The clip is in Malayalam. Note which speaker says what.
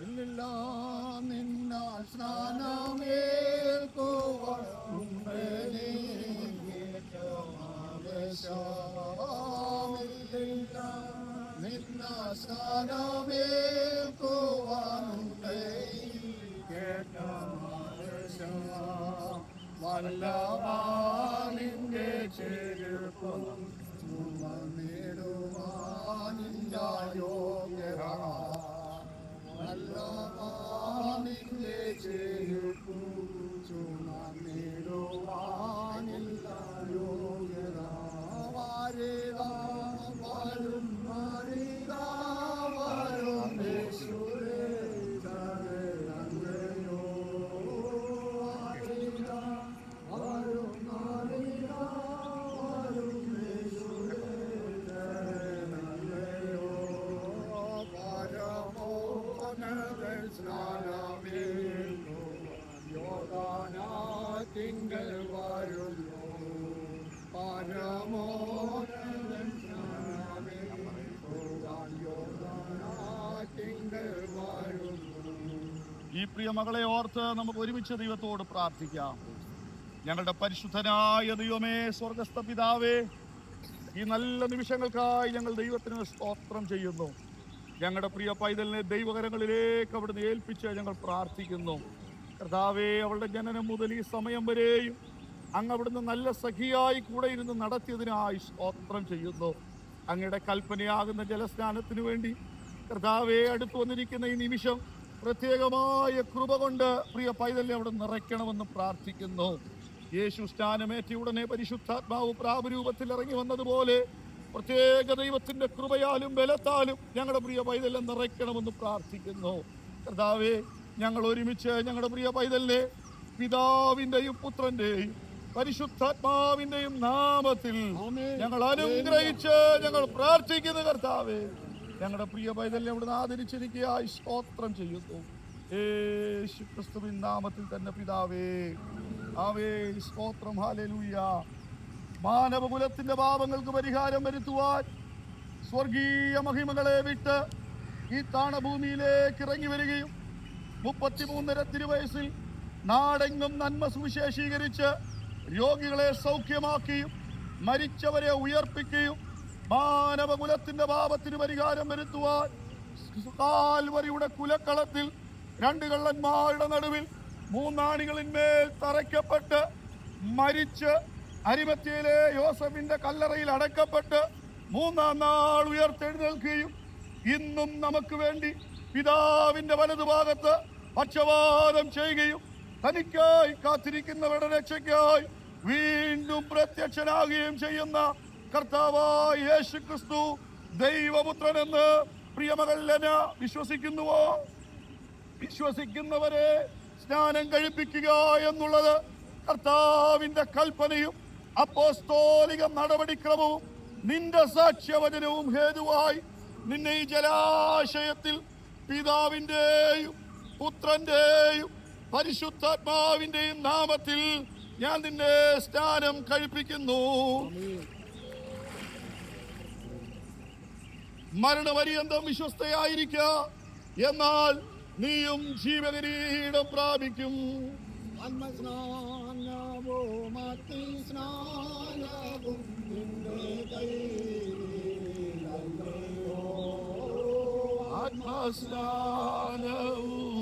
Speaker 1: ഇല്ലില്ല നിന്ന സ്നാനമേൽക്കുവാൻ നിന്ന സ്നാനമേൽക്കുവാൻ വല്ലവാനിന്റെ ചെരുപ്പം നേടുവാനില്ല യോഗ്യത വല്ലവാനിന്റെ ചെരുപ്പം നേടുവാനില്ല യോഗ്യത വാരിക വരും വാരിക വരും യേശുവേ തിങ്കൾ വരുന്നു
Speaker 2: ഈ പ്രിയ മകളെ ഓർത്ത് നമുക്ക് ഒരുമിച്ച് ദൈവത്തോട് പ്രാർത്ഥിക്കാം. ഞങ്ങളുടെ പരിശുദ്ധനായ ദൈവമേ, സ്വർഗസ്ഥ പിതാവേ, ഈ നല്ല നിമിഷങ്ങൾക്കായി ഞങ്ങൾ ദൈവത്തിന് സ്തോത്രം ചെയ്യുന്നു. ഞങ്ങളുടെ പ്രിയ പൈതലിനെ ദൈവകരങ്ങളിലേക്ക് അവിടുന്ന് ഏൽപ്പിച്ച് ഞങ്ങൾ പ്രാർത്ഥിക്കുന്നു. കർത്താവേ, അവളുടെ ജനനം മുതൽ ഈ സമയം വരെയും അങ്ങ് അവിടുന്ന് നല്ല സഖിയായി കൂടെ ഇരുന്ന് നടത്തിയതിനായി സ്തോത്രം ചെയ്യുന്നു. അങ്ങയുടെ കൽപ്പനയാകുന്ന ജലസ്നാനത്തിന് വേണ്ടി കർത്താവേ അടുത്തു വന്നിരിക്കുന്ന ഈ നിമിഷം പ്രത്യേകമായ കൃപ കൊണ്ട് പ്രിയ പൈതലിനെ അവിടെ നിറയ്ക്കണമെന്ന് പ്രാർത്ഥിക്കുന്നു. യേശു സ്നാനമേറ്റ ഉടനെ പരിശുദ്ധാത്മാവ് പ്രാപരൂപത്തിൽ ഇറങ്ങി വന്നതുപോലെ പ്രത്യേക ദൈവത്തിന്റെ കൃപയാലും ബലത്താലും ഞങ്ങളുടെ പ്രിയ പൈതലിനെ നിറയ്ക്കണമെന്ന് പ്രാർത്ഥിക്കുന്നു. കർത്താവേ, ഞങ്ങൾ ഒരുമിച്ച് ഞങ്ങളുടെ പ്രിയ പൈതലിനെ പിതാവിന്റെയും പുത്രന്റെയും പരിശുദ്ധാത്മാവിന്റെയും നാമത്തിൽ ഞങ്ങൾ അനുഗ്രഹിച്ച് ഞങ്ങൾ പ്രാർത്ഥിക്കുന്നു. കർത്താവേ, ഞങ്ങളുടെ പ്രിയ പൈതലിനെ അവിടുന്ന് ആദരിച്ചിരിക്കുകയായി സ്തോത്രം ചെയ്യുന്നു. യേശു ക്രിസ്തുവിൻ നാമത്തിൽ തന്നെ പിതാവേ, ആവേ, സ്തോത്രം. ഹല്ലേലൂയ. മാനവകുലത്തിന്റെ പാപങ്ങൾക്ക് പരിഹാരം വരുത്തുവാൻ സ്വർഗീയ മഹിമകളെ വിട്ട് ഈ താണഭൂമിയിലേക്ക് ഇറങ്ങി വരികയും 33 തിരുവയസ്സിൽ നാടെങ്ങും നന്മ സുവിശേഷീകരിച്ച് രോഗികളെ സൗഖ്യമാക്കിയും മരിച്ചവരെ ഉയർപ്പിക്കുകയും മാനവകുലത്തിന്റെ പാപത്തിന് പരിഹാരം വരുത്തുവാൻ കാൽവരിയുടെ കുലക്കളത്തിൽ 2 കള്ളന്മാരുടെ നടുവിൽ 3 ആണികളിന്മേൽ തറയ്ക്കപ്പെട്ട് മരിച്ച് അരിമത്യയിലെ യോസഫിന്റെ കല്ലറയിൽ അടക്കപ്പെട്ട് 3-ാം നാൾ ഉയർത്തെഴുന്നേൽക്കുകയും ഇന്നും നമുക്ക് വേണ്ടി പിതാവിന്റെ വലതുഭാഗത്ത് പക്ഷവാദം ചെയ്യുകയും തനിക്കായി കാത്തിരിക്കുന്നവരുടെ രക്ഷയ്ക്കായി വീണ്ടും പ്രത്യക്ഷനാകുകയും ചെയ്യുന്ന കർത്താവായ യേശു ക്രിസ്തു ദൈവപുത്രനെന്ന് പ്രിയമകൾ വിശ്വസിക്കുന്നുവോ? വിശ്വസിക്കുന്നവരെ സ്നാനം കഴിപ്പിക്കുക എന്നുള്ളത് കർത്താവിന്റെ കൽപ്പനയും അപ്പോസ്തോലിക നടപടിക്രമവും നിന്റെ സാക്ഷ്യവചനവും ഹേതുവായി നിന്നെ ഈ ജലാശയത്തിൽ പിതാവിന്റെയും പുത്രന്റെയും പരിശുദ്ധാത്മാവിന്റെയും നാമത്തിൽ ഞാൻ നിന്നെ സ്നാനം കഴിപ്പിക്കുന്നു. മരണപര്യന്തം വിശ്വസ്തയായിരിക്കുക, എന്നാൽ നീയും ജീവകിരീടം പ്രാപിക്കും. ആത്മസ്നാനവും